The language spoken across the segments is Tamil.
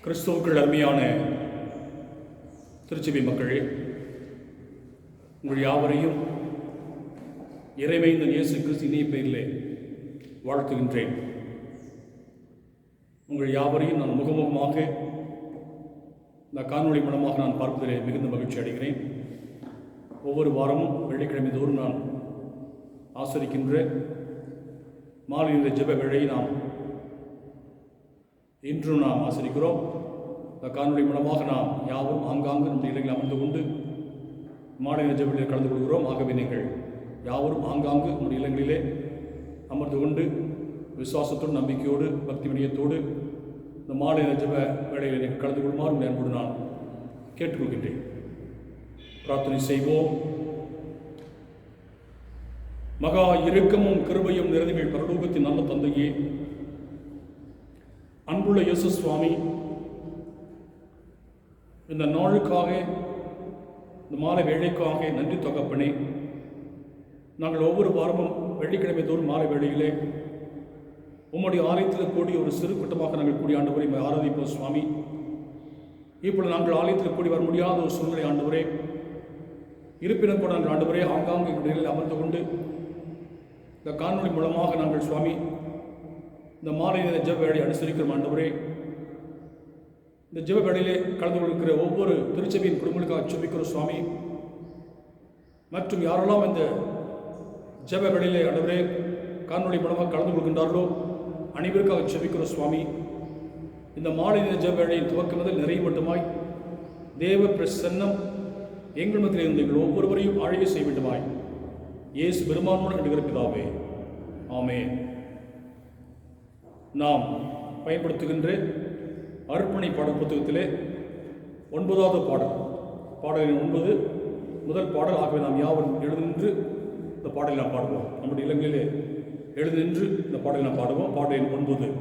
கிறிஸ்துவுக்குள் அருமையான திருச்சபை மக்களே, உங்கள் யாவரையும் இறைமைந்தன் இயேசு கிறிஸ்து இனிய பெயரிலே வாழ்த்துகின்றேன். உங்கள் யாவரையும் நான் முகமுகமாக இந்த காணொளி மூலமாக நான் பார்ப்பதிலே மிகுந்த மகிழ்ச்சி அடைகிறேன். ஒவ்வொரு வாரமும் வெள்ளிக்கிழமை தோறும் நான் ஆசரிக்கின்ற மாலை நேர ஜெப வேளையை நாம் இன்றும் நாம் ஆசரிக்கிறோம். இந்த காணொளி மூலமாக நாம் யாவரும் ஆங்காங்கு நம்முடைய இல்லங்களில் அமர்ந்து கொண்டு மாலை நேர ஜெப வேளையில் கலந்து கொள்கிறோம். ஆகவே நீங்கள் யாவரும் ஆங்காங்கு நம்முடைய இல்லங்களிலே அமர்ந்து கொண்டு விசுவாசத்தோடு, நம்பிக்கையோடு, பக்தி வினயத்தோடு இந்த மாலை நேர ஜெப வேளையில் நீங்கள் கலந்து கொள்ளுமாறு உங்கள் அன்போடு நான் கேட்டுக்கொள்கின்றேன். பிரார்த்தனை செய்வோம். மகா இரக்கமும் கிருபையும் நிறைந்தவர்கள் பரலோகத்தின் நல்ல தந்தையே, அன்புள்ள இயேசு சுவாமி, இந்த நாளுக்காக, இந்த மாலை வேளைக்காக நன்றி தகப்பனே. நாங்கள் ஒவ்வொரு வாரமும் வெள்ளிக்கிழமை தோறும் மாலை வேளையிலே உம்முடைய ஆலயத்தில் கூடி ஒரு சிறு கூட்டமாக நாங்கள் கூடிய ஆண்டவரை ஆராதிப்போம் சுவாமி. இப்பொழுது நாங்கள் ஆலயத்தில் கூடி வர முடியாத ஒரு சூழ்நிலை ஆண்டவரே, இருப்பினும் கூட நாங்கள் ஆண்டவரே ஆங்காங்கு எங்களுடைய அமர்ந்து கொண்டு இந்த காணொளி மூலமாக நாங்கள் சுவாமி இந்த மாலை நேர ஜெப வேளையை அனுசரிக்கிறோம் ஆண்டவரே. இந்த ஜெப வேளையிலே கலந்து கொள்கிற ஒவ்வொரு திருச்சபையின் குடும்பங்களுக்காக ஜெபிக்கிறோம் சுவாமி. மற்றும் யாரெல்லாம் இந்த ஜெப வேளையிலே ஆண்டவரே காணொளி மூலமாக கலந்து கொள்கின்றார்களோ அனைவருக்காக ஜெபிக்கிறோம் சுவாமி. இந்த மாலை நேர ஜெப வேளையின் துவக்கம் முதல் நிறைய மட்டுமாய் தேவ பிரசன்னம் எங்கள் மத்தியில் இருந்து எங்கள் ஒவ்வொருவரையும் ஆழ்கை செய்ய வேண்டுமாய் இயேசு பெருமானுடன் எடுக்கிற பிதாவே, ஆமென். நாம் பயன்படுத்துகின்ற அர்ப்பணை பாடல் புத்தகத்திலே 9வது பாடல் 9 முதல் பாடல். ஆகவே நாம் யாவரும் எழுந்து இந்த பாடலை நாம் பாடுவோம். நம்முடைய இல்லங்களிலே எழுந்து இந்த பாடலை நாம் பாடுவோம். பாடல் எண் 9.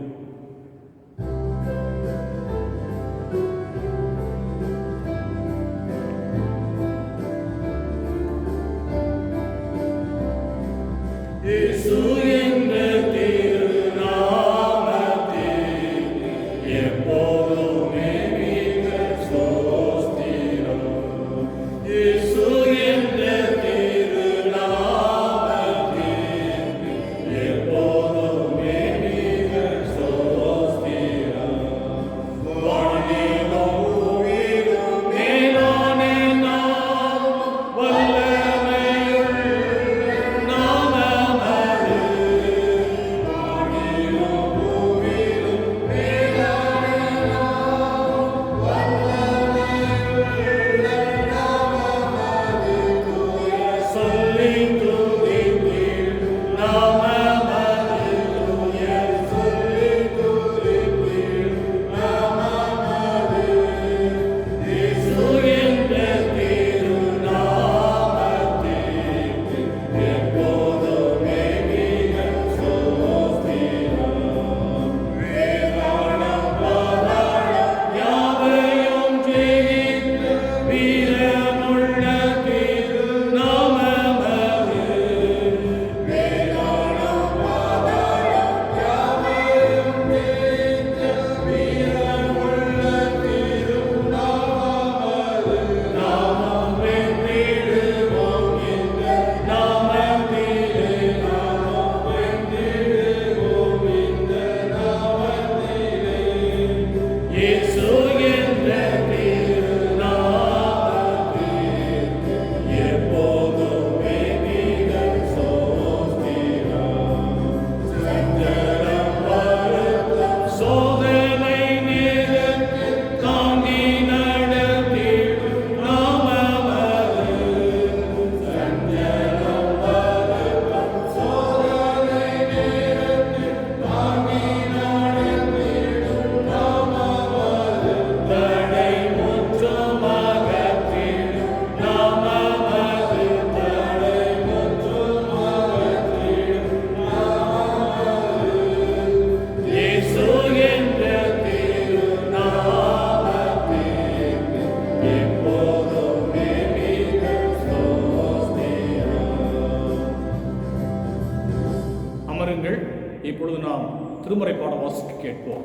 இப்பொழுது நாம் திருமறை பாட வாசிக்க கேட்போம்.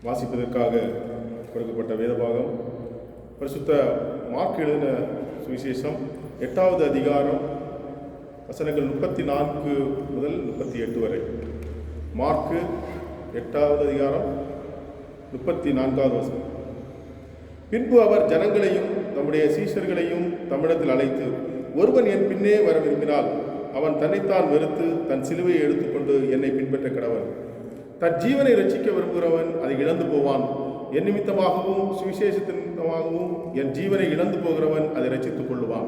வாசிப்பதற்காக கொடுக்கப்பட்ட வேதபாகம் பரிசுத்த மார்க் எழுதின சுவிசேஷம் 8வது அதிகாரம் வசனங்கள் 34 முதல் 38 வரை. மார்க்கு 8வது அதிகாரம் 34வது வசனம். பின்பு அவர் ஜனங்களையும் தம்முடைய சீஷர்களையும் தம்மிடத்தில் அழைத்து, ஒருவன் என் பின்னே வர விரும்பினால் அவன் தன்னைத்தான் வெறுத்து தன் சிலுவையை எடுத்துக்கொண்டு என்னை பின்பற்ற கடவன். தன் ஜீவனை ரட்சிக்க விரும்புகிறவன் அதை இழந்து போவான். என் நிமித்தமாகவும் சுவிசேஷத்தின் நிமித்தமாகவும் என் ஜீவனை இழந்து போகிறவன் அதை ரட்சித்துக் கொள்ளுவான்.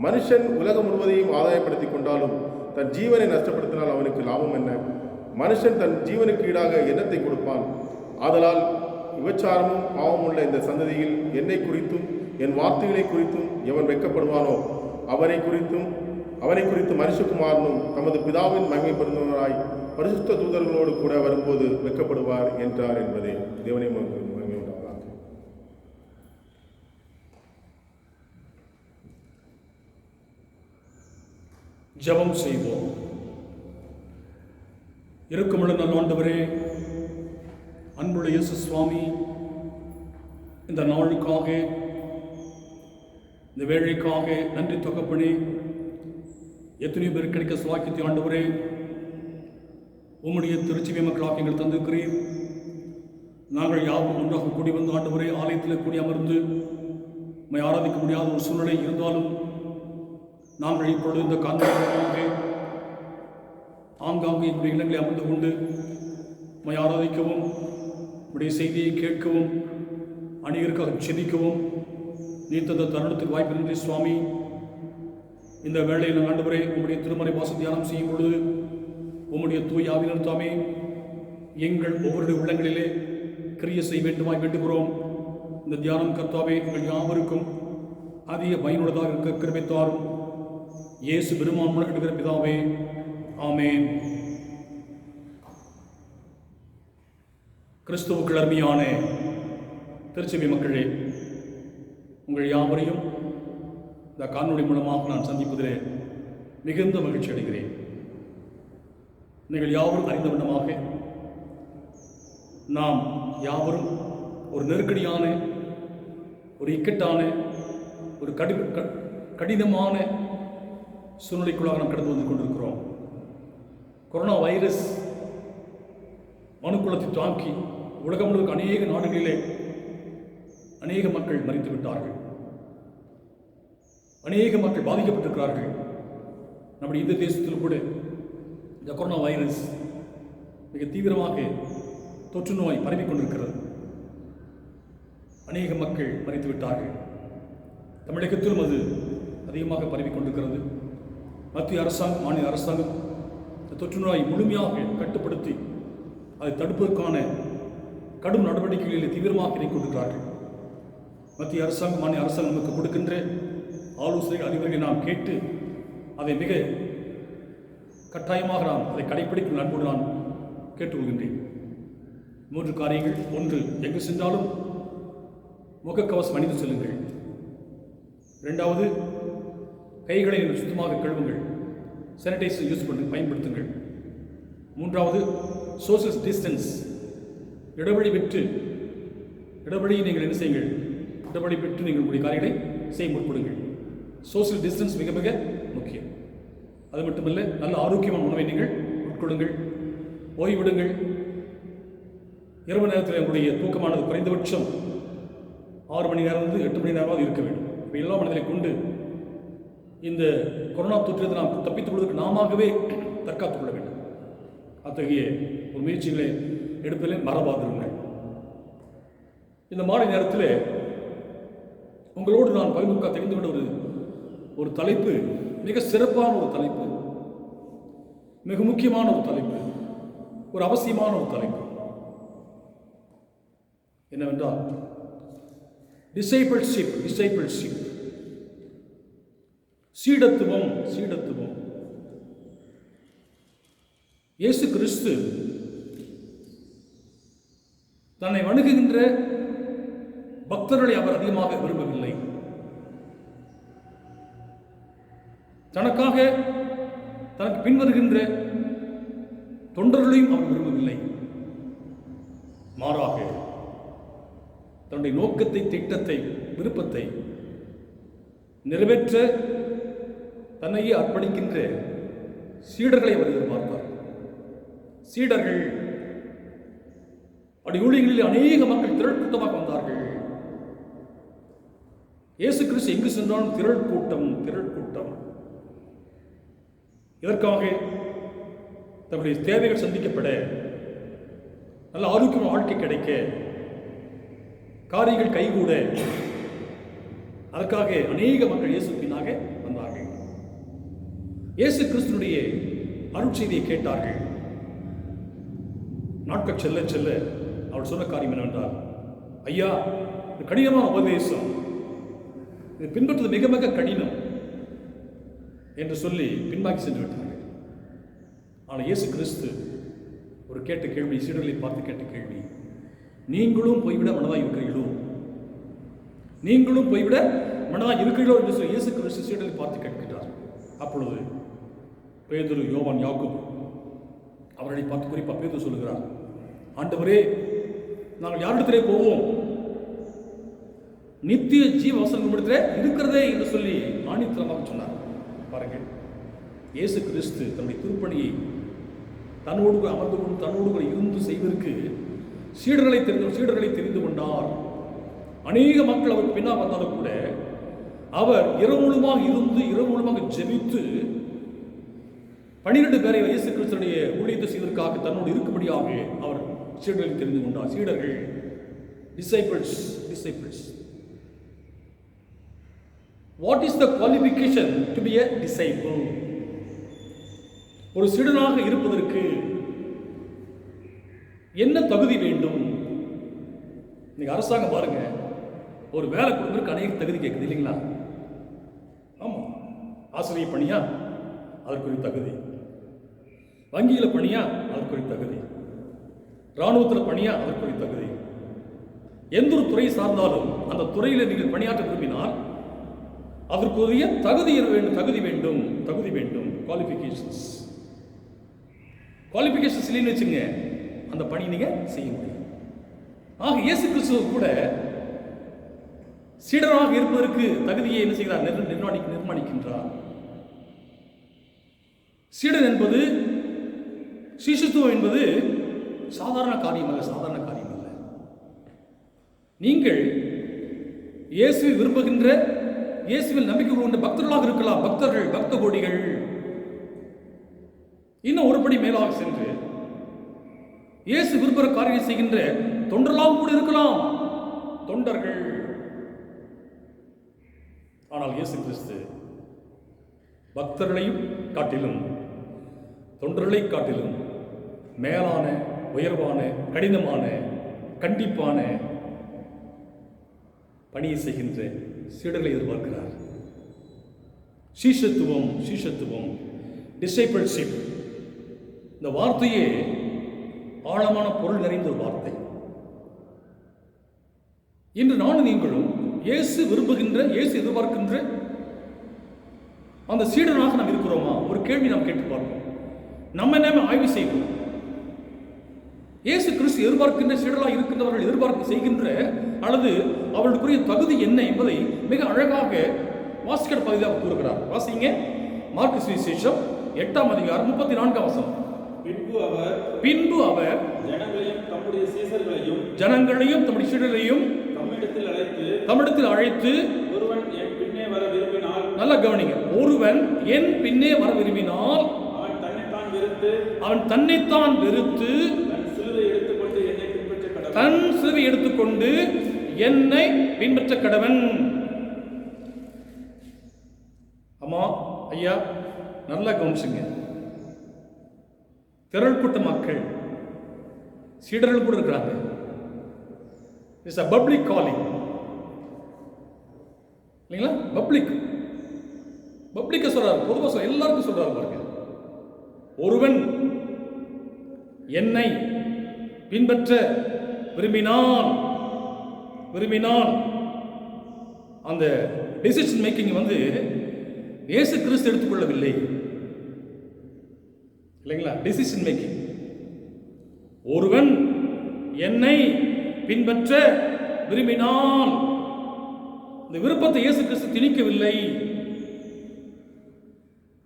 மனுஷன் உலகம் முழுவதையும் ஆதாயப்படுத்திக் கொண்டாலும் தன் ஜீவனை நஷ்டப்படுத்தினால் அவனுக்கு லாபம் என்ன? மனுஷன் தன் ஜீவனுக்கு ஈடாக எண்ணத்தை கொடுப்பான். ஆதலால் விபச்சாரமும் பாவமுள்ள இந்த சந்ததியில் என்னை குறித்தும் என் வார்த்தைகளை குறித்தும் எவன் வெட்கப்படுவானோ அவனை குறித்து மனுஷகுமாரனும் தமது பிதாவின் மகிமைப்படுத்துவராய் பரிசுத்த தூதர்களோடு கூட வரும்போது வெட்கப்படுவார் என்றார் என்பதே. தேவனை மகிமை உண்டாவதாக. ஜெபம் செய்வோம். இருக்குமுள்ள நல்ல ஆண்டவரே, அன்புள்ள இயேசு சுவாமி, இந்த நாளுக்காக, இந்த வேளைக்காக நன்றி தகப்பனே. எத்தனையோ பேர் கிடைக்க சுவாக்கியத்தை ஆண்டவரே, உம்முடைய திருச்சபை மக்களாக எங்கள் தந்திருக்கிறீர். நாங்கள் யாரும் ஒன்றாக கூடி வந்து ஆண்டவரே ஆலயத்தில் கூடி அமர்ந்து உம்மை ஆராதிக்க முடியாத ஒரு சூழ்நிலை இருந்தாலும் நாங்கள் இப்பொழுது இந்த காண்பதற்காக ஆங்காங்கே எங்களுடைய இல்லங்களை அமர்ந்து கொண்டு உம்மை ஆராதிக்கவும், உடைய செய்தியை கேட்கவும், அநேகருக்காக செபிக்கவும் நீ தந்த தருணத்துக்கு வாய்ப்பு நன்றி சுவாமி. இந்த வேளையில் ஆண்டவரே உம்முடைய திருமறை வாச தியானம் செய்யும் பொழுது உம்முடைய தூய் ஆவியினர் தாமே எங்கள் ஒவ்வொருடைய உள்ளங்களிலே கிரியை செய்ய வேண்டுமாய் வேண்டுகிறோம். இந்த தியானம் கர்த்தாவே எங்கள் யாவருக்கும் அதிக பயனுள்ளதாக இருக்க கிருபை தாரும். இயேசு பெருமான் மூலம் எடுக்கிற பிதாவே, ஆமென். கிறிஸ்துவுக்குள் அருமையான திருச்சபை மக்களே, உங்கள் யாவரையும் இந்த காணொளி மூலமாக நான் சந்திப்பதிலே மிகுந்த மகிழ்ச்சி அடைகிறேன். நீங்கள் யாவரும் அறிந்த வண்ணமாக நாம் யாவரும் ஒரு நெருக்கடியான, ஒரு இக்கட்டான, ஒரு கடினமான சூழ்நிலைக்குள்ளாக நாம் கடந்து வந்து கொண்டிருக்கிறோம். கொரோனா வைரஸ் மனுக்குலத்தை தாக்கி உலகம் முழுவதும் அநேக நாடுகளிலே அநேக மக்கள் மரித்து விட்டார்கள். அநேக மக்கள் பாதிக்கப்பட்டிருக்கிறார்கள். நம்முடைய இந்த தேசத்தில் கூட இந்த கொரோனா வைரஸ் மிக தீவிரமாக தொற்று நோய் பரவிக் கொண்டிருக்கிறது. அநேக மக்கள் மரித்து விட்டார்கள். தமிழகத்திலும் அது அதிகமாக பரவிக் கொண்டிருக்கிறது. மத்திய அரசாங்கம், மாநில அரசாங்கம் இந்த தொற்று நோயை முழுமையாக கட்டுப்படுத்தி அதை தடுப்பதற்கான கடும் நடவடிக்கைகளில் தீவிரமாக இறங்கிக் கொண்டிருக்கிறார்கள். மத்திய அரசாங்கம், மாநில அரசாங்கம் நமக்கு கொடுக்கின்ற ஆலோசனை அறிவுரைகளை நாம் கேட்டு அதை மிக கட்டாயமாக நாம் அதை கடைப்பிடிக்கும் நண்போடு நான் கேட்டுக்கொள்கின்றேன். 3 காரியங்கள். 1, எங்கு சென்றாலும் முகக்கவசம் அணிந்து செல்லுங்கள். 2வது, கைகளை சுத்தமாக கழுவுங்கள், சானிடைசர் யூஸ் பண்ணி பயன்படுத்துங்கள். 3வது, சோஷியல் டிஸ்டன்ஸ், இடைவெளி விட்டு நீங்கள் என்ன செய்யுங்கள், இடைவெளி விட்டு நீங்கள் உங்களுடைய காரியங்களை செய்ய முற்படுங்கள். சோஷியல் டிஸ்டன்ஸ் மிக மிக முக்கியம். அது மட்டுமல்ல, நல்ல ஆரோக்கியமான உணவை நீங்கள் உட்கொள்ளுங்கள், ஓய்விடுங்கள். இரவு நேரத்தில் உங்களுடைய தூக்கமானது குறைந்தபட்சம் 6 மணி நேரம் 8 மணி நேரமாவது இருக்க வேண்டும். இப்போ எல்லா மனிதரை கொண்டு இந்த கொரோனா தொற்றிலிருந்து நாம் தப்பித்துக் கொள்வதற்கு நாமவே தற்காத்துக் கொள்ள வேண்டும். அத்தகைய ஒரு முயற்சிகளை எடுப்பதில் மறவாதிருங்கள். இந்த மாலை நேரத்தில் உங்களோடு நான் பகிர்ந்து தெரிந்துவிட ஒரு தலைப்பு, மிக சிறப்பான ஒரு தலைப்பு, மிக முக்கியமான ஒரு தலைப்பு, ஒரு அவசியமான ஒரு தலைப்பு. என்னவென்றால் டிசைபிள்ஷிப், சீடத்துவம். இயேசு கிறிஸ்து தன்னை வணங்குகின்ற பக்தர்களை அவர் அதிகமாக விரும்பவில்லை. தனக்கு பின்வருகின்ற தொண்டர்களையும் அவர் விரும்பவில்லை. மாறாக தன்னுடைய நோக்கத்தை, திட்டத்தை, விருப்பத்தை நிறைவேற்ற தன்னையே அர்ப்பணிக்கின்ற சீடர்களை அவர் எதிர்பார்த்தார். சீடர்கள் அப்படி ஊழியர்களில் அநேக மக்கள் திரள் கூட்டமாக வந்தார்கள். இயேசு கிறிஸ்து எங்கு சென்றாலும் திரள் கூட்டம். இதற்காக தன்னுடைய தேவைகள் சந்திக்கப்பட, நல்ல ஆரோக்கியமான வாழ்க்கை கிடைக்க, காரியங்கள் கைகூட, அதற்காக அநேக மக்கள் இயேசு பின்னாக வந்தார்கள். இயேசு கிறிஸ்துனுடைய அருட்செய்தியை கேட்டார்கள். நாட்கள் செல்ல செல்ல அவர் சொன்ன காரியம் என்னவென்றால், ஐயா, இது கடினமான உபதேசம், இது பின்பற்றுவது மிக மிக கடினம் என்று சொல்லி பின்பாக்கி சென்று விட்டார்கள். ஆனால் இயேசு கிறிஸ்து ஒரு கேட்ட கேள்வி, சீடர்களை பார்த்து கேட்ட கேள்வி, நீங்களும் போய்விட மனதாக இருக்கிறீர்களோ? நீங்களும் போய்விட மனதாக இருக்கிறீர்களோ என்று சொல்லி இயேசு கிறிஸ்து சீடர்களை பார்த்து கேட்கிறார். அப்பொழுது பேதுரு, யோவான், யாக்கோபு அவர்களை பார்த்து குறிப்பாக பேதுரு சொல்லுகிறார், ஆண்டவரே, நாங்கள் யாரிடத்திலே போவோம்? நித்திய ஜீவ வசனம் இடத்திலே இருக்கிறதே என்று சொல்லி ஆணித்தரமாக சொன்னார். பாருங்கள், இயேசு கிறிஸ்து தன்னுடைய திருப்பணியை தன்னோடு அமர்ந்து கொண்டு தன்னோடு கூட இருந்து செய்வதற்கு சீடர்களை தெரிந்து கொண்டார். அநேக மக்கள் அவர் பின்னால் வந்தாலும் கூட அவர் இரவு முழுமாக இருந்து, இரவு முழுமாக ஜெபித்து 12 பேரை இயேசு கிறிஸ்துடைய ஊழியத்தை செய்வதற்காக தன்னோடு இருக்கும்படியாக அவர் சீடர்களை தெரிந்து கொண்டார். சீடர்கள், disciples. What is the qualification to be a disciple? ஒரு சீடனாக இருப்பதற்கு என்ன தகுதி வேண்டும்? இன்னைக்கு அரசாங்கம் பாருங்க, ஒரு வேலை கொடுப்பதற்கு அநேக தகுதி கேட்குது இல்லைங்களா? ஆமா, ஆசிரியர் பணியா அதற்குரிய தகுதி, வங்கியில் பணியா அதற்குரிய தகுதி, இராணுவத்தில் பணியா அதற்குரிய தகுதி. எந்த ஒரு துறை சார்ந்தாலும் அந்த துறையில் நீங்கள் பணியாற்ற விரும்பினால் அதற்குரிய தகுதி வேண்டும். குவாலிஃபிகேஷன்ஸ் இல்லைன்னு வச்சுங்க, அந்த பணி நீங்க செய்ய முடியும். ஆக இயேசு கிறிஸ்துவ கூட சீடராக இருப்பதற்கு தகுதியை என்ன செய்கிறார்? நிர்மாணிக்கின்றார். சீடன் என்பது, சிசுத்துவம் என்பது சாதாரண காரியம் அல்ல. நீங்கள் இயேசு விரும்புகின்ற, இயேசுவில் நம்பிக்கை கொண்ட பக்தர்களாக இருக்கலாம். பக்த கோடிகள். இன்னும் ஒருபடி மேலாக சென்று இயேசு விரும்புகிற காரியம் செய்கின்ற தொண்டர்களாக கூட இருக்கலாம். தொண்டர்கள். ஆனால் இயேசு கிறிஸ்து பக்தர்களையும் காட்டிலும், தொண்டர்களை காட்டிலும் மேலான, உயர்வான, கடினமான, கண்டிப்பான பணியை செய்கின்ற சீடர்களை எதிர்பார்க்கிறார். சீஷத்துவம், டிசைபிள்ஷிப், இந்த வார்த்தையே ஆழமான பொருள் நிறைந்த ஒரு வார்த்தை. இன்று நானும் நீங்களும் இயேசு விரும்புகின்ற, இயேசு எதிர்பார்க்கின்ற அந்த சீடனாக நாம் இருக்கிறோமா? ஒரு கேள்வி நாம் கேட்டு பார்ப்போம். நம்ம ஆய்வு செய்வோம். இயேசு கிறிஸ்து எதிர்பார்க்கின்ற சீடர்களாக இருக்கின்றவர்கள் எதிர்பார்க்க செய்கின்ற அல்லது அவர்களுக்குரிய தகுதி என்ன என்பதை மிக அழகாக வாசிக்கிற பகுதியாக கூறுகிறார். வாசிங்க, மார்க்கு சுவிசேஷம் 8ஆம் அதிகாரம் 34ஆம் வசனம். பின்பு அவர் ஜனங்களையும் தம்முடைய சீடர்களையும் தம்மிடத்தில் அழைத்து ஒருவன் என் பின்னே வர விரும்பினால், நல்ல கவனிங்க, ஒருவன் என் பின்னே வர விரும்பினால் அவன் தன்னைத்தான் வெறுத்து தன் சிலுவை எடுத்துக்கொண்டு என்னை பின்பற்ற கடவன். அம்மா, ஐயா, நல்லா கவனிச்சுங்க. திரள் கூட்ட மக்கள், சீடர்கள் கூட இருக்கிறாங்க. இட்ஸ் a public calling இல்லைங்களா? பப்ளிக்க சொல்றாரு, பொதுவாக சொல்ற, எல்லாருக்கும் சொல்றாரு பாருங்க. ஒருவன் என்னை பின்பற்ற விரும்பினால் அந்த டெசிஷன் மேக்கிங் இயேசு கிறிஸ்து எடுத்துக்கொள்ளவில்லை இல்லைங்களா? டெசிஷன் மேக்கிங், ஒருவன் என்னை பின்பற்ற விரும்பினால், இந்த விருப்பத்தை இயேசு கிறிஸ்து திணிக்கவில்லை.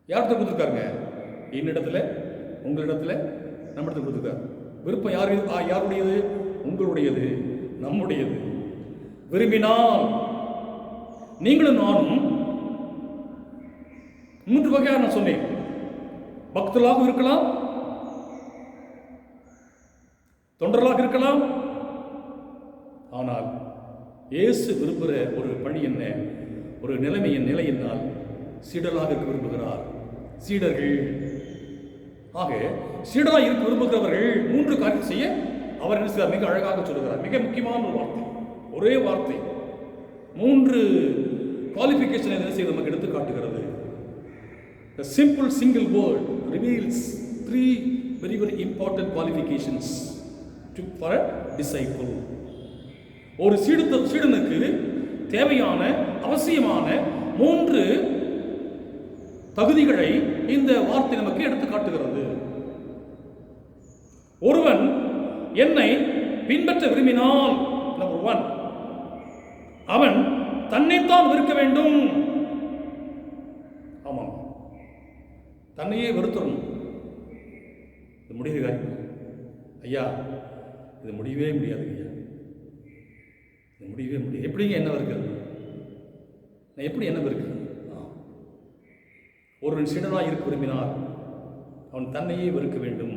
யார்கிட்ட கொடுத்துருக்காருங்க? என்னிடத்துல, உங்களிடத்துல, நம்மிடத்துல கொடுத்துருக்காரு. விருப்பம் யாருடையது? உங்களுடையது, நம்முடையது. விரும்பினால் நீங்களும் நானும் 3 வகையாக நான் சொன்னேன். பக்தர்களாக இருக்கலாம், தொண்டர்களாக இருக்கலாம். ஆனால் இயேசு விரும்புகிற ஒரு பணி என்ன, ஒரு நிலை என்னால் சீடராக இருக்க விரும்புகிறார். சீடர்கள் ஆக சீடராக இருக்க விரும்புகிறவர்கள் 3 காரியம் செய்ய அவர் என்ன செய்வார்? மிக அழகாக சொல்லுகிறார். மிக முக்கியமான ஒரு வார்த்தை, ஒரே வார்த்தை 3 குவாலிஃபிகேஷன் என்ன செய்ய நமக்கு எடுத்து காட்டுகிறது. The simple single word reveals 3 very very important qualifications for a disciple. ஒரு சீடனுக்கு தேவையான அவசியமான 3 தகுதிகளை இந்த வார்த்தை நமக்கு எடுத்து காட்டுகிறது. ஒருவன் என்னை பின்பற்ற விரும்பினால், நம்பர் 1, அவன் தன்னைத்தான் வெறுக்க வேண்டும். ஆமாம், தன்னையே வெறுத்துடணும். இது முடியுது காரியம் ஐயா, இது முடியவே முடியாது ஐயா, இது முடியவே முடியாது. எப்படிங்க என்ன வெறுக்கிறது? நான் எப்படி என்ன வெறுக்கிறது? ஒருவன் சீடனாக இருக்க விரும்பினால் அவன் தன்னையே வெறுக்க வேண்டும்.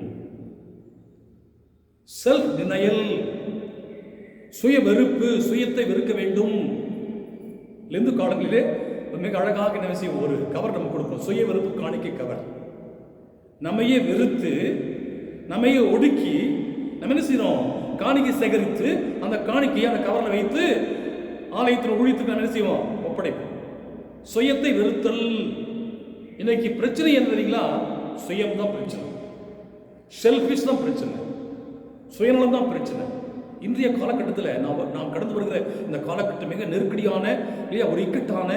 செல்ஃப் டினையல், சுய வெறுப்பு, சுயத்தை வெறுக்க வேண்டும். இந்து காலங்களிலே மிக அழகாக என்ன செய்யும், ஒரு கவர் நம்ம கொடுப்போம், சுய வெறுப்பு காணிக்கை கவர். நம்மையே வெறுத்து, நம்மையே ஒடுக்கி, நம்ம என்ன செய்யணும், காணிக்கை சேகரித்து அந்த காணிக்கையை அந்த கவரில் வைத்து ஆலயத்தில் ஊழியத்துக்கு நம்ம என்ன செய்வோம், ஒப்படைப்போம். சுயத்தை வெறுத்தல். இன்னைக்கு பிரச்சனை என்ன தெரியுங்களா? சுயம் தான் பிரச்சனை, செல்ஃபிஷ் தான் பிரச்சனை, சுயநலம் தான் பிரச்சனை. இன்றைய காலகட்டத்தில் நாம் கடந்து வருகிற இந்த காலகட்டம் மிக நெருக்கடியான, இல்லையா, ஒரு இக்கட்டான,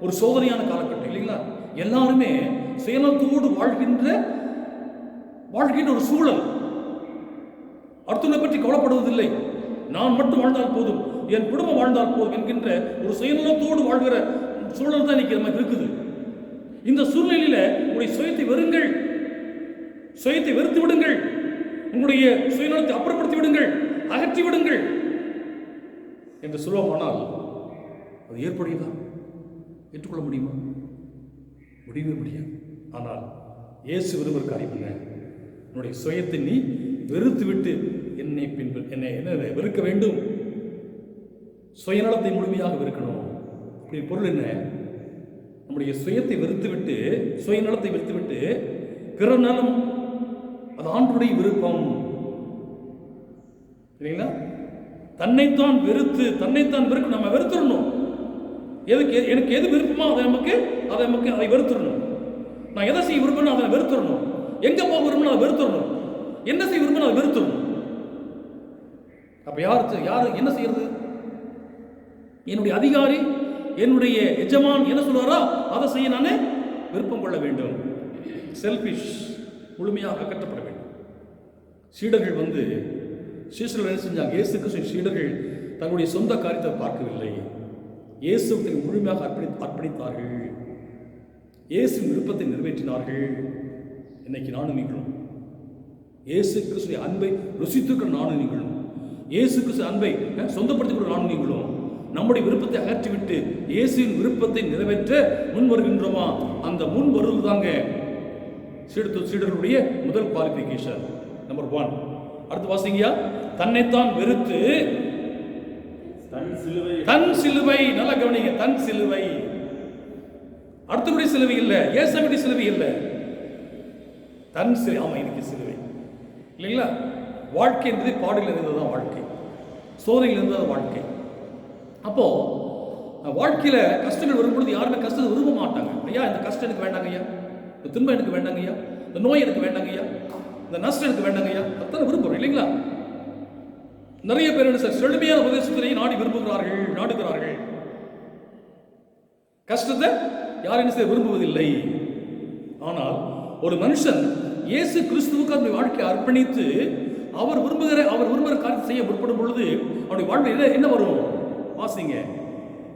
ஒரு சோதனையான காலகட்டம் இல்லைங்களா? எல்லாருமே சுயநலத்தோடு வாழ்கின்ற ஒரு சூழல். அடுத்தவங்களை பற்றி கவலைப்படுவதில்லை. நான் மட்டும் வாழ்ந்தால் போதும், என் குடும்பம் வாழ்ந்தால் போதும் என்கின்ற ஒரு சுயநலத்தோடு வாழ்கிற சூழல் தான் இன்னைக்கு நமக்கு இருக்குது. இந்த சூழ்நிலையில உங்களுடைய சுயத்தை வெறுங்கள், சுயத்தை வெறுத்து விடுங்கள், உங்களுடைய சுயநலத்தை அப்புறப்படுத்தி விடுங்கள், அகற்றி விடுங்கள் என்று சொல்லுவோமானால் அது ஏற்படுகிறதா? ஏற்றுக்கொள்ள முடியுமா? முடியவே முடியாது. ஆனால் இயேசு விரும்புகிற காரியம் என்ன? உன்னுடைய சுயத்தை நீ வெறுத்து விட்டு என்னை வெறுக்க வேண்டும். சுயநலத்தை முழுமையாக வெறுக்கணும். அப்படி பொருள் என்ன? நம்முடைய சுயத்தை வெறுத்துவிட்டு, சுயநலத்தை வெறுத்துவிட்டு பிற நலம், அது ஆண்டவருடைய விருப்பம் இல்லைங்களா? தன்னைத்தான் வெறுக்க நம்ம வெறுத்துடணும். எனக்கு எது விருப்பமோ அதை வெறுத்துடணும். நான் எதை செய்ய விரும்பணும் அதை வெறுத்துடணும். எங்க போக விரும்பணும் அதை வெறுத்துடணும். என்ன செய்ய விரும்பணும் அதை வெறுத்துடணும். அப்ப யாரு என்ன செய்யறது? என்னுடைய அதிகாரி, என்னுடைய எஜமான் என்ன சொல்வாரோ அதை செய்ய நான் விருப்பம் கொள்ள வேண்டும். செல்ஃபிஷ் முழுமையாக அகற்றப்பட வேண்டும். சீடர்கள் சீடர்கள் என்ன செஞ்சாங்க? இயேசுக்கு சீடர்கள் தங்களுடைய சொந்த காரியத்தை பார்க்கவில்லை. இயேசுக்கு முழுமையாக அர்ப்பணித்தார்கள். இயேசுவின் விருப்பத்தை நிறைவேற்றினார்கள். இன்னைக்கு நானும் நீங்களும் இயேசு கிறிஸ்துவின் அன்பை ருசித்துக்கிற நானும் நீங்களும், இயேசு கிறிஸ்து அன்பை சொந்தப்படுத்திக்கிற நானும் நீங்களும் நம்முடைய விருப்பத்தை அகற்றிவிட்டு இயேசுவின் விருப்பத்தை நிறைவேற்ற முன் வருகின்றோமா? அந்த முன் வருவது தாங்க சீடர்களுடைய முதல் குவாலிஃபிகேஷன், நம்பர் 1. அடுத்து வாசிங்கயா. தன்னைத்தான் வெறுத்து தன் சிலுவை, நல்லா கவனிங்க, தன் சிலுவை. அடுத்தவருடைய சிலுவை இல்லை, இயேசுவின் சிலுவை இல்லை, தன் சிலுவை. ஆமா, இன்னைக்கு சிலுவை இல்லைங்களா? வாழ்க்கை என்பது பாடுகள் இருந்ததுதான் வாழ்க்கை, சோதனைகள் இருந்தது வாழ்க்கை. அப்போ வாழ்க்கையில கஷ்டங்கள் வரும்பொழுது யாருமே கஷ்டத்தை விரும்ப மாட்டாங்க. ஐயா, இந்த கஷ்டம் எனக்கு வேண்டாங்க ஐயா, இந்த துன்பம் எனக்கு வேண்டாங்க ஐயா, இந்த நோய் எனக்கு வேண்டாங்க ஐயா, இந்த நஷ்டம் எனக்கு வேண்டாங்க ஐயா, அத்தனை விரும்புறோம் இல்லைங்களா? நிறைய பேர் என்ன சார், செழுமையான உபதேசத்திலே நாடுகிறார்கள். கஷ்டத்தை யாரும் என்ன செய்ய விரும்புவதில்லை. ஆனால் ஒரு மனுஷன் இயேசு கிறிஸ்துவுக்கு அந்த வாழ்க்கையை அர்ப்பணித்து அவர் விரும்புகிற காரியத்தை செய்ய முற்படும் பொழுது அவருடைய வாழ்வில் என்ன வரும்? வாசிங்க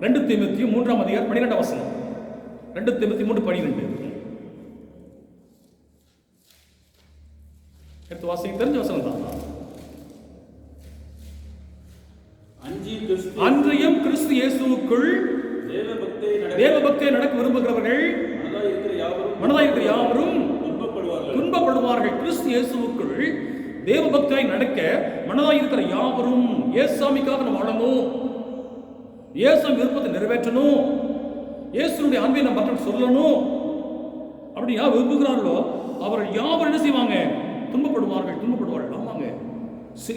2 தீமோத்தேயு 3ஆம் அதிகாரம் 12ஆம் வசனம். 2 தீமோத்தேயு 3:12 எடுத்து வாசிங்க. தெரிஞ்ச வசனம் தான். அன்றையும் கிறிஸ்து இயேசுவுக்குள் தேவபக்தியை நடக்க விரும்புகிறவர்கள் மனதாயிருக்கிற யாவரும் துன்பப்படுவார்கள். கிறிஸ்து இயேசுவுக்குள் தேவபக்தியாய் நடக்க மனதாயிருக்கிற யாவரும் இயேசுக்காக நம்ம வாழணும், இயேசு விருப்பத்தை நிறைவேற்றணும், இயேசுடைய அன்பை நம்ம மக்கள் சொல்லணும். அப்படி யார் விரும்புகிறார்களோ அவர்கள் யாவரும் என்ன செய்வாங்க? துன்பப்படுவார்கள். ஆமாங்க,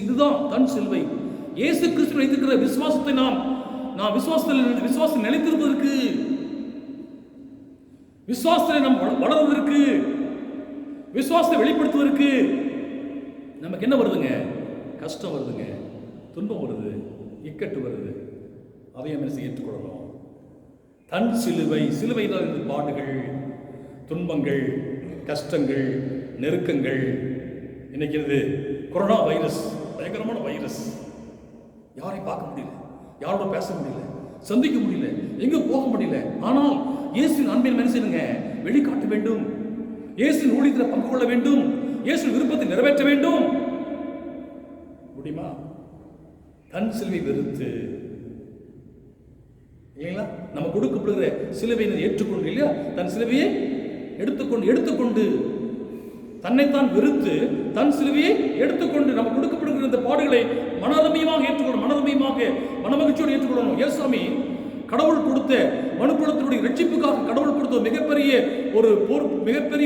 இதுதான் தன் சிலுவை. இயேசு கிறிஸ்து வைத்திருக்கிற விசுவாசத்தை நாம் விசுவாசத்தில் நிலைத்திருப்பதற்கு, விசுவாசத்தில் நாம் வளர்வதற்கு, விசுவாசத்தை வெளிப்படுத்துவதற்கு நமக்கு என்ன வருதுங்க? கஷ்டம் வருதுங்க, துன்பம் வருது, இக்கட்டு வருது. அதையும் என்ன ஏற்றுக்கொள்ளணும். தன் சிலுவையில் இருந்து பாடுகள், துன்பங்கள், கஷ்டங்கள், நெருக்கங்கள். இன்னைக்கு இது கொரோனா வைரஸ், பயங்கரமான வைரஸ். யாரையும் பார்க்க முடியல, யாரோட பேச முடியல, சந்திக்க முடியல, எங்க போக முடியல. ஆனால் இயேசுவின் அன்பின் மனுஷனுங்க வெளிக்காட்ட வேண்டும், இயேசுவின் ஊழியத்தில் பங்கு கொள்ள வேண்டும், இயேசுவின் விருப்பத்தை நிறைவேற்ற வேண்டும். முடியுமா? தன் சிலுவை வெறுத்து இல்லைங்களா? நம்ம கொடுக்கப்படுகிற சிலுவையை ஏற்றுக்கொண்டு இல்லையா, தன் சிலுவையை எடுத்துக்கொண்டு தன்னைத்தான் வெறுத்து தன் சிலுவையை எடுத்துக்கொண்டு நம்ம கொடுக்கப்படுகிற இந்த பாடுகளை மனதமையமாக ஏற்றுக்கொள்ளணும், மனமகிழ்ச்சியோடு ஏற்றுக்கொள்ளணும். ஏசாமி கடவுள் கொடுத்த மனுக்குலத்தினுடைய ரட்சிப்புக்காக கடவுள் கொடுத்த மிகப்பெரிய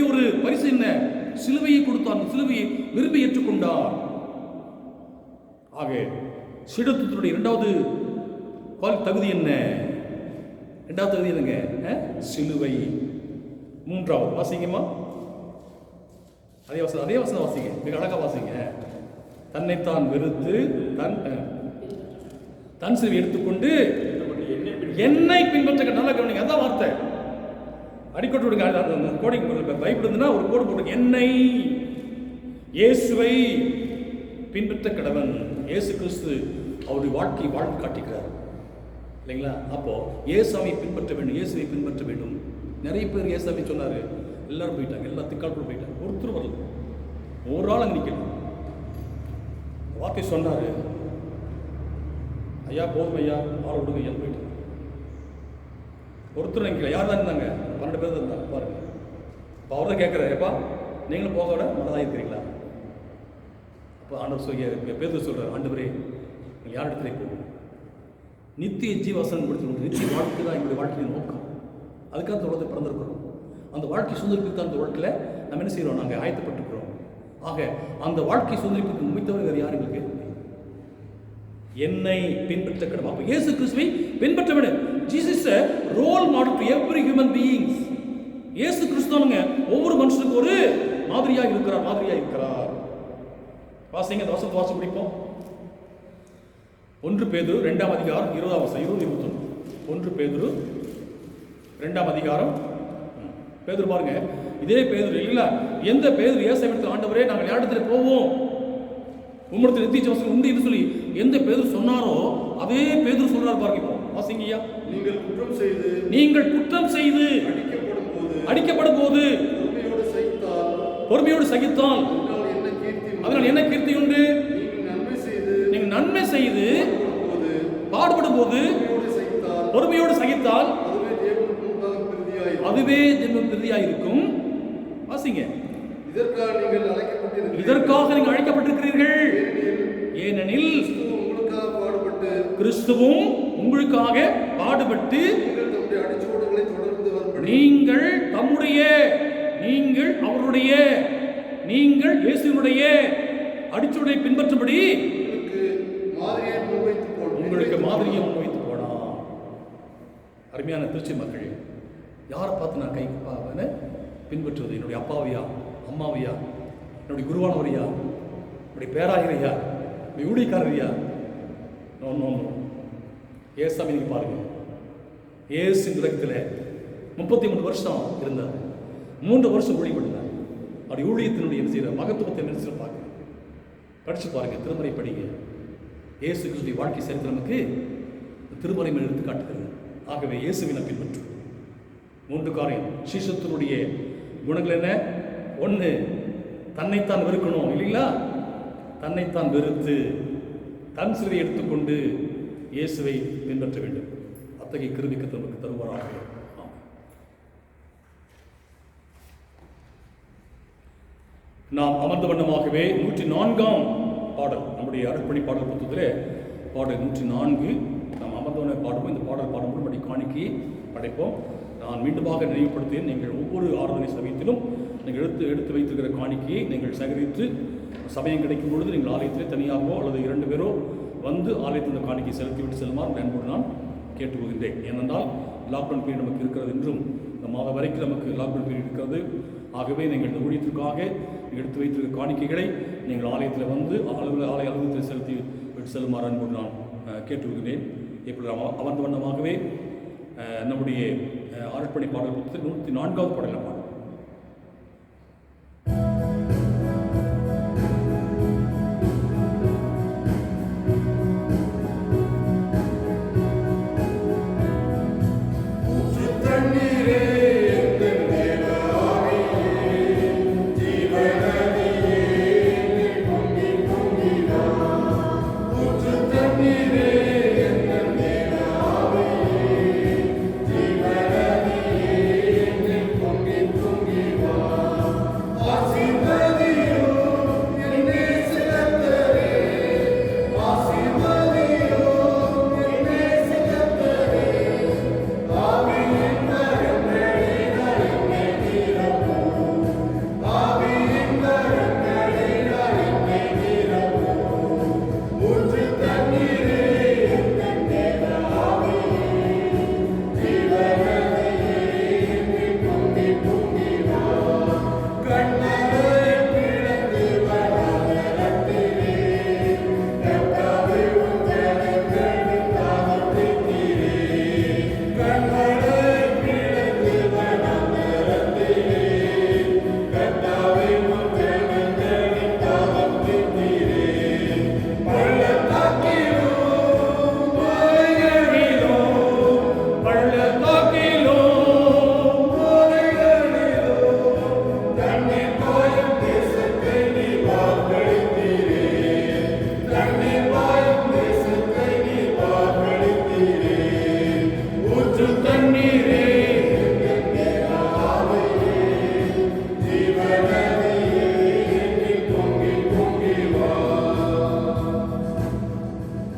ஒரு பரிசு என்ன? சிலுவையை கொடுத்தார். அந்த சிலுவையை விரும்பி ஏற்றுக்கொண்டார். ஆக சீடத்துவத்தினுடைய இரண்டாவது தகுதி என்ன? இரண்டாவது தகுதி என்னங்க? சிலுவை. மூன்றாவது வாசிங்கம்மா, அதே வசனம் வாசிங்க, மிக அழகா வாசிங்க. தன்னைத்தான் வெறுத்து தன் சிலுவை எடுத்துக்கொண்டு என்னை பின்பற்ற. நல்லா கவனிங்க, அதான் வார்த்தை. அடிக்கோட்டு விடுங்க. கோடிங் பைபிள் இருந்துன்னா ஒரு கோடு போடுங்க. என்னை, இயேசுவை பின்பற்ற கடவன். இயேசு கிறிஸ்து அவருடைய வாழ்க்கை வாழ்க்கை காட்டுகிறார் இல்லைங்களா? அப்போ இயேசுவை பின்பற்ற வேண்டும், இயேசுவை பின்பற்ற வேண்டும். நிறைய பேர் இயேசுவை சொன்னாரு, எல்லாரும் போயிட்டாங்க, எல்லா திக்கால் போயிட்டாங்க, ஒருத்தர் வரல, ஒரு ஆள் அங்கே நிற்கல. வார்த்தை சொன்னாரு, ஐயா போதும் ஐயா, ஆள் விடுங்க ஐயா, போயிட்டு ஒருத்தர் நிற்கல. யார் தான் இருந்தாங்க? 12 பேர் தான் இருந்தாங்க பாருங்க. இப்போ அவர் தான் கேட்குறாரு, எப்பா நீங்களும் போக விட மனதாக இருக்கிறீங்களா? அப்போ ஆண்டவர் பேர் சொல்கிறார், ஆண்டவரே நீங்கள் யார் இடத்துல போகும்? நித்திய ஜீவாசனம் கொடுத்து நித்திய வாழ்க்கை தான் எங்களுடைய வாழ்க்கையின் நோக்கம். அதுக்காக அந்த உலகத்தை பிறந்திருக்கிறோம். அந்த வாழ்க்கை சுதந்திரத்துக்கு அந்த வாழ்க்கையில் நம்ம என்ன செய்கிறோம்? நாங்கள் ஆயத்தப்பட்டிருக்கிறோம். ஆக அந்த வாழ்க்கை சுதந்திரத்துக்கு முடித்தவர் வேறு யார் எங்களுக்கு? என்னை பின்பற்ற கடமை. அப்போ இயேசு கிறிஸ்துவை பின்பற்ற வேண்டும். Jesus is a role model to every human beings. இயேசு கிறிஸ்துவங்க ஒவ்வொரு மனுஷனுக்கு ஒரு மாதிரியாக இருக்கிறார். வாசிங்க, அந்த வசனத்தை வாசி பிடிப்போம். 1 பேதுரு 2ஆம் அதிகாரம் 20ஆம் வசனம், 20-21. 1 பேதுரு 2ஆம் அதிகாரம். பேதுரு பாருங்க, இதே பேதுரு இல்ல, எந்த பேதுரு இயேசுவை எடுத்து, ஆண்டவரே நாங்கள் யாரிடத்துல போவோம், உம்மிடத்தில் நித்திய ஜீவன் உண்டு என்று சொல்லி எந்த பேதுரு சொன்னாரோ அதே பேதுரு சொல்றார் பாருங்க. இப்போ வாசிங்கய்யா. நீங்கள் குற்றம் செய்து அடிக்கப்படும் போது பொறுமையோடு சகித்தால் அதனால் என்ன கீர்த்தி உண்டு? நீங்கள் நன்மை செய்து பாடுபடும் போது பொறுமையோடு சகித்தால் அதுவே ஜென்ம பிரதியாயிருக்கும். வாசிங்க. இதற்காக நீங்கள் அழைக்கப்பட்டிருக்கிறீர்கள். ஏனெனில் கிறிஸ்துவும் உங்களுக்காக பாடுபட்டு நீங்கள் அவருடைய நீங்கள் இயேசுவினுடைய அடிச்சுவடை பின்பற்றும்படி உங்களுக்கு மாதிரியை முன்வைத்து போனார். அருமையான திருச்சி மக்கள், யாரை பார்த்து நான் கை பின்பற்றுவது? என்னுடைய அப்பாவையா, அம்மாவையா, என்னுடைய குருவானவரையா, என்னுடைய பேராயரையா, என்னுடைய ஊழியக்காரரையா? ஏசாமி நீங்க பாருங்க. ஏசு இந்த உலகத்தில் 33 வருஷம் இருந்தார். 3 வருஷம் ஊழியம் பண்ணார். அப்படி ஊழியத்தினுடைய என்ன செய்யற மகத்துவத்தை நினைச்சு பார்க்க படித்து பாருங்கள், திருமறை படிங்க. இயேசு கிறிஸ்துவின் வாழ்க்கை சரித்திரம் நமக்கு திருமறை மேல் எடுத்து காட்டுகிறது. ஆகவே இயேசுவினை பின்பற்றும். 3 காரியம். சீசத்தினுடைய குணங்கள் என்ன? 1, தன்னைத்தான் வெறுக்கணும் இல்லைங்களா? தன்னைத்தான் வெறுத்து தன் சிலுவை எடுத்துக்கொண்டு இயேசுவை பின்பற்ற வேண்டும். அத்தகைய கிருபைக்கு நமக்கு தருவாராக. நாம் அமர்ந்த வண்ணமாகவே 104ஆம் பாடல், நம்முடைய அர்ப்பணி பாடல் புத்தகத்திலே பாடல் 104 நாம் அமர்ந்தவனை பாடுவோம். இந்த பாடல் பாடும்போது படி காணிக்கையை படைப்போம். நான் மீண்டுமாக நினைவுபடுத்தேன், நீங்கள் ஒவ்வொரு ஆராதனை சமயத்திலும் நீங்கள் எடுத்து வைத்திருக்கிற காணிக்கையை நீங்கள் சேகரித்து சமயம் கிடைக்கும் பொழுது நீங்கள் ஆலயத்திலே தனியாகவோ அல்லது 2 பேரோ வந்து ஆலயத்தில் இந்த காணிக்கை செலுத்திவிட்டு செல்லுமாறு நண்போடு நான் கேட்டுக்கொள்கின்றேன். ஏனென்றால் லாக்டவுன் பீரியட் நமக்கு இருக்கிறது என்றும் இந்த மாதம் வரைக்கும் நமக்கு லாக்டவுன் பீரியட் இருக்கிறது. ஆகவே நீங்கள் இந்த ஊழியத்திற்காக எடுத்து வைத்திருக்கிற காணிக்கைகளை நீங்கள் ஆலயத்தில் வந்து அலுவலகத்தில் செலுத்தி விட்டு செல்லுமாறு அன்போடு நான் கேட்டுக்கொள்கிறேன். இப்பொழுது அமர்ந்த வண்ணமாகவே நம்முடைய அர்ப்பணி பாடல் புத்தகத்தில் 104ஆவது பாடலை பாடல்.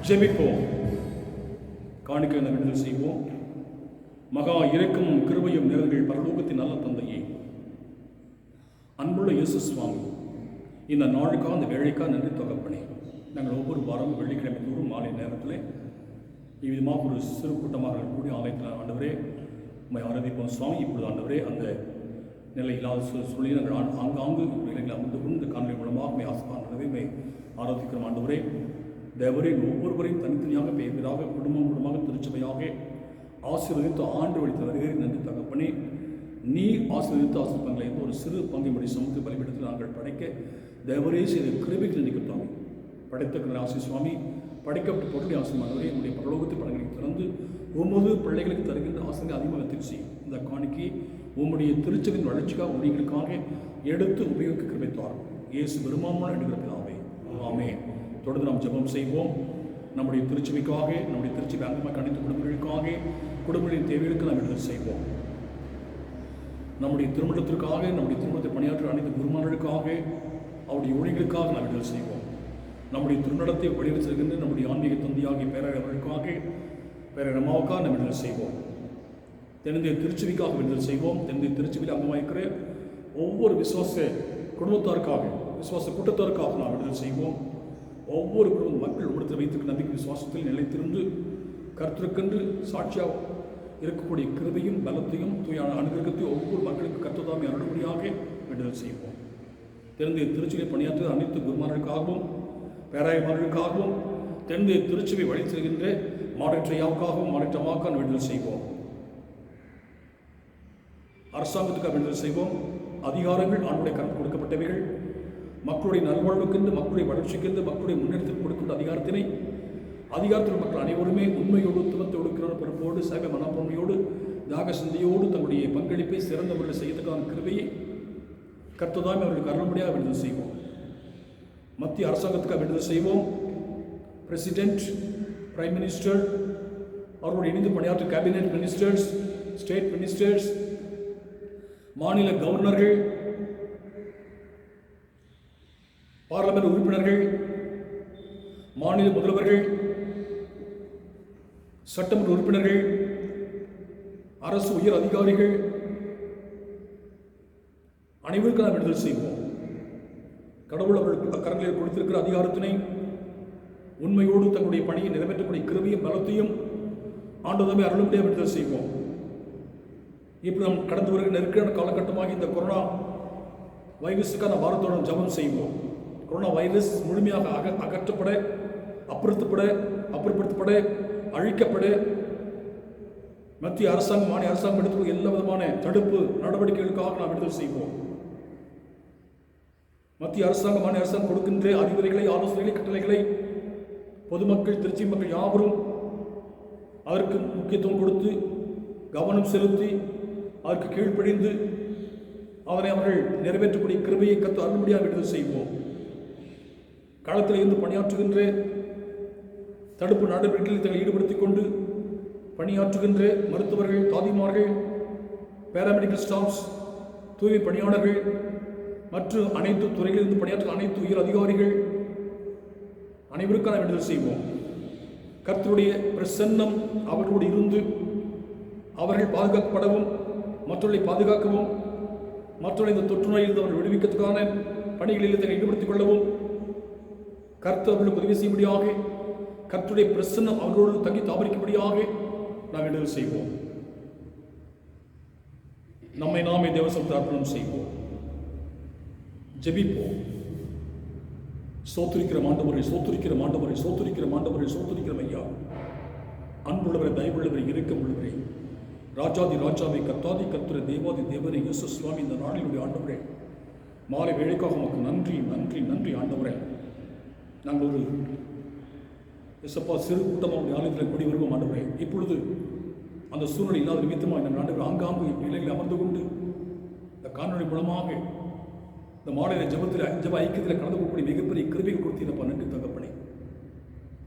ஜெபிப்போம். காணிக்கை விடுதலை செய்வோம். மகா இரக்கம் கிருபையும் நிறைந்தீர்கள் பரலோகத்தின் நல்ல தந்தையே, அன்புள்ள இயேசு சுவாமி, இந்த நாளுக்காக அந்த வேலைக்காக நன்றி தகப்பனே. நாங்கள் ஒவ்வொரு வாரமும் வெள்ளிக்கிழமை தோறும் மாலை நேரத்தில் இவ்விதமாக ஒரு சிறு கூட்டமாக கூடிய ஆலயத்தில் ஆண்டவரே உண்மை ஆராதிப்போம் சுவாமி. இப்பொழுது ஆண்டவரே அந்த நிலை இல்லாத சூழலில் நாங்கள் ஆங்காங்கு நிலைகளை அமர்ந்து கொண்டு இந்த காணொலி மூலமாக ஆசைப்பானவே ஆராதிக்கிறோம். ஆண்டவரே தேவரே ஒவ்வொருவரையும் தனித்தனியாக பெயராக குடும்பமாக திருச்சபையாக ஆசீர்வதித்து ஆண்டு வழித்து வருகிறேன். நன்றி தகப்பனே. நீ ஆசீர்வதித்து ஆசீர்வாதங்களை ஒரு சிறு பங்கை முடி சமூக பலிபீடத்தில் நாங்கள் படைக்க தேவரே செய்த கிருபைகள் நிற்கத்தாங்க படைத்த ஆசி சுவாமி. படைக்கப்பட்ட பொருளை ஆசீர்வாதவரை என்னுடைய பரலோகத்தை படங்களை திறந்து 9 பிள்ளைகளுக்கு தருகின்ற ஆசிரியர் அதிகமாக செய்யும். இந்த காணிக்கை உம்முடைய திருச்சபின் வளர்ச்சிக்காக ஊழியர்களுக்காக எடுத்து உபயோகிக்க கிருபைத்தார். இயேசு பெருமானால் எடுக்கிறதாவே ஆமே. தொடர்ந்து நாம் ஜெபம் செய்வோம். நம்முடைய திருச்சபைக்காக, நம்முடைய திருச்சபை அங்கமாக அனைத்து குடும்பங்களுக்காக, குடும்பங்களின் தேவைகளுக்கு நாம் விடுதலை செய்வோம். நம்முடைய திருமணத்திற்காக, நம்முடைய திருமணத்தை பணியாற்ற அனைத்து குருமார்களுக்காக, அவருடைய ஊழியர்களுக்காக நாம் விடுதலை செய்வோம். நம்முடைய திருநடத்தை வழியில் செல்கின்ற நம்முடைய ஆன்மீக தந்தையாகிய பேரவர்களுக்காக, பேரமாவுக்காக நாம் விடுதலை செய்வோம். தென்னிந்திய திருச்சபைக்காக விடுதலை செய்வோம். தென்னிந்திய திருச்சபையில் அங்கமாயிருக்கிற ஒவ்வொரு விசுவாச குடும்பத்தாருக்காக, விசுவாச கூட்டத்தாருக்காக நாம் விடுதலை செய்வோம். ஒவ்வொரு குடும்ப மக்கள் உடத்தில் வைத்திருக்க நம்பிக்கை விசுவாசத்தில் நிலைத்திருந்து கர்த்தருக்கென்று சாட்சியாக இருக்கக்கூடிய கிருபையும் பலத்தையும் தூயான அனுகிரகத்தையும் ஒவ்வொரு மக்களுக்கு கர்த்ததாமை அருளும்படியாக விடுதலை செய்வோம். தென்னிந்திய திருச்சபை பணியாற்ற அனைத்து குருமார்களுக்காகவும் பேராயமார்களுக்காகவும் தென்னிந்திய திருச்சபை வழி செல்கின்ற மாடற்றையாவுக்காகவும் மாடற்றமாக விடுதலை செய்வோம். அரசாங்கத்துக்காக விடுதலை செய்வோம். அதிகாரங்கள் ஆண்டுடைய கருத்து கொடுக்கப்பட்டவைகள் மக்களுடைய நல்வாழ்வுக்கென்று, மக்களுடைய வளர்ச்சிக்கென்று, மக்களுடைய முன்னேற்றத்திற்கு கொடுக்கின்ற அதிகாரத்தில் மக்கள் அனைவருமே உண்மையோடு, துவத்தோடு, பொறுப்போடு, சேவை மனப்பான்மையோடு, தாக சிந்தையோடு தங்களுடைய பங்களிப்பை சிறந்த முறையில் செய்யறதுக்கான கிருபையை கர்த்ததாமே அவர்களுக்கு அருள்படியாக விடுதலை செய்வோம். மத்திய அரசாங்கத்துக்காக விடுதலை செய்வோம். பிரசிடென்ட், பிரைம் மினிஸ்டர், அவரோடு இணைந்து பணியாற்றும் கேபினெட் மினிஸ்டர்ஸ், ஸ்டேட் மினிஸ்டர்ஸ், மாநில கவர்னர்கள், பார்லமெண்ட் உறுப்பினர்கள், மாநில முதல்வர்கள், சட்டமன்ற உறுப்பினர்கள், அரசு உயர் அதிகாரிகள் அனைவருக்கும் நாம் விடுதலை செய்வோம். கடவுள் அவர்களுக்கு கரங்களில் கொடுத்திருக்கிற அதிகாரத்தினை உண்மையோடு தங்களுடைய பணியை நிறைவேற்றக்கூடிய கிருபையும் பலத்தையும் ஆண்டவமே அருளும்படியாக விடுதலை செய்வோம். இப்படி நாம் கடந்து வருகிற நெருக்கடியான காலகட்டமாக இந்த கொரோனா வைரஸுக்கான வாரத்தோடு ஜபம் செய்வோம். கொரோனா வைரஸ் முழுமையாக அகற்றப்பட, அப்புறப்படுத்தப்பட, அழிக்கப்பட மத்திய அரசாங்கம், மாநில அரசாங்கம் எடுத்துள்ள எல்லா விதமான தடுப்பு நடவடிக்கைகளுக்காக நாம் விடுதலை செய்வோம். மத்திய அரசாங்கம், மாநில அரசாங்கம் கொடுக்கின்ற அறிவுரைகளை, ஆலோசனைகளை, கட்டளைகளை பொதுமக்கள், திருச்சி மக்கள் யாவரும் அதற்கு முக்கியத்துவம் கொடுத்து, கவனம் செலுத்தி, அதற்கு கீழ்ப்படிந்து அதனை அவர்கள் நிறைவேற்றக்கூடிய கிருபையை கற்று அருள்படியாக விடுதலை செய்வோம். களத்தில் இருந்து பணியாற்றுகின்ற தடுப்பு நடவடிக்கைகளில் தங்களை ஈடுபடுத்திக் கொண்டு பணியாற்றுகின்ற மருத்துவர்கள், தாதிமார்கள், பேராமெடிக்கல் ஸ்டாஃப்ஸ், தூய்மை பணியாளர்கள் மற்றும் அனைத்து துறைகளிலிருந்து பணியாற்றும் அனைத்து உயர் அதிகாரிகள் அனைவருக்கான விடுதலை செய்வோம். கர்த்தருடைய பிரசன்னம் அவர்களோடு இருந்து அவர்கள் பாதுகாக்கப்படவும், மற்றவர்களை பாதுகாக்கவும், மற்றவர்களை இந்த தொற்று நோயிலிருந்து அவர்கள் விடுவிக்கிறதுக்கான பணிகளில் தங்களை ஈடுபடுத்திக் கொள்ளவும் கர்த்தர் அவர்களுக்கு உதவி செய்யும்படியாக, கர்த்தருடைய பிரசன்னம் அவர்களோடு தங்கி தாபரிக்கும்படியாக நாம் விடுதலை செய்வோம். நம்மை நாமே தேவசமத்தில் அர்ப்பணம் செய்வோம். ஜெபிப்போம். சோத்திரிக்கிற ஆண்டவரை, சோத்திரிக்கிற ஆண்டவரை, சோத்திரிக்கிற ஆண்டவரை, சோத்திரிக்கிற ஐயா, அன்புள்ளவரை, தயவுள்ளவரை, இரக்கம் உள்ளவரை, ராஜாதி ராஜாவை, கர்த்தாதி கர்த்தரை, தேவாதி தேவரை, இயேசு சுவாமி, இந்த நாளினுடைய ஆண்டவரே, மாலை வேலைக்காக நமக்கு நன்றி, நன்றி, நன்றி ஆண்டவரே. நாங்கள் ஒரு எசப்பா சிறு கூட்டமாக ஆலயத்தில் கூடி வருவோம் ஆண்டவரே. இப்பொழுது அந்த சூழ்நிலை இல்லாத நிமித்தமாக இந்த ஆண்டவர் ஆங்காங்கு நிலையில் அமர்ந்து கொண்டு இந்த காணொலி மூலமாக இந்த மாநில ஜப ஐக்கியத்தில் கலந்து கொள்ளக்கூடிய மிகப்பெரிய கிருபைகள் கொடுத்தீங்கப்பா. நன்றி தகப்பனே.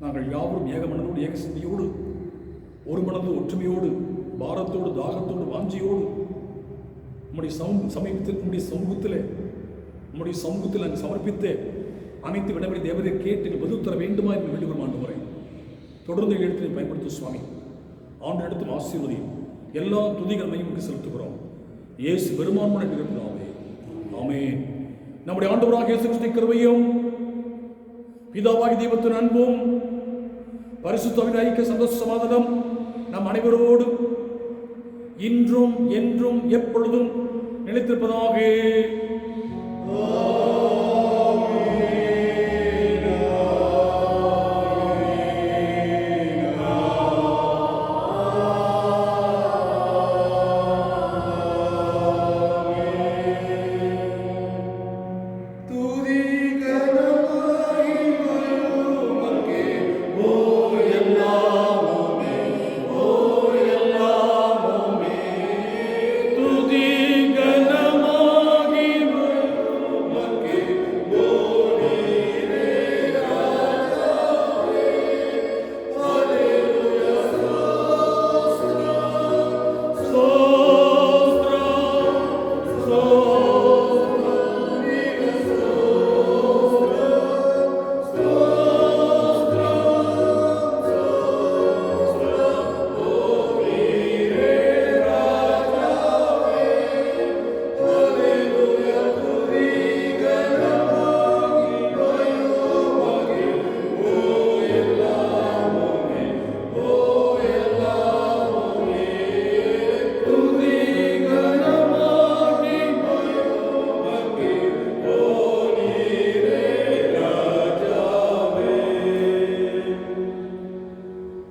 நாங்கள் யாவரும் ஏக மனதோடு, ஏக சிந்தையோடு, ஒரு மனது ஒற்றுமையோடு, பாரத்தோடு, தாகத்தோடு, வாஞ்சியோடு உம்முடைய சமூகத்தில் நாங்கள் சமர்ப்பித்த அனைத்து விடவரை தேவதை கேட்டு பதில் தர வேண்டுமா என்று வேண்டுகிறோம் ஆண்டவரே. தொடர்ந்து எழுத்தினை பயன்படுத்தும் சுவாமி. ஆண்டு எடுத்தும் ஆசீர்வதியும் எல்லா துதிகள் மையமுக்கு செலுத்துகிறோம். இயேசு பெருமான்மனை பிறப்பிதாவே, ஆமென். நம்முடைய ஆண்டவராகிய இயேசு கிறிஸ்துவின் கிருபையும், பிதாவாகிய தெய்வத்தின் அன்பும், பரிசுத்தவின் ஐக்கிய சந்தோஷ சமாதானம் நம் அனைவரோடு இன்றும் என்றும் எப்பொழுதும் நிலைத்திருப்பதாக.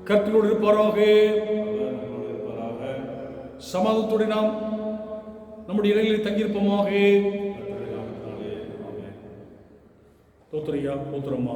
கர்த்தரோடு இருப்பாராக. சமாதானத்தோடு நாம் நம்முடைய இலைகளில் தங்கியிருப்போமாக. ஸ்தோத்திரையா போத்துறம்மா.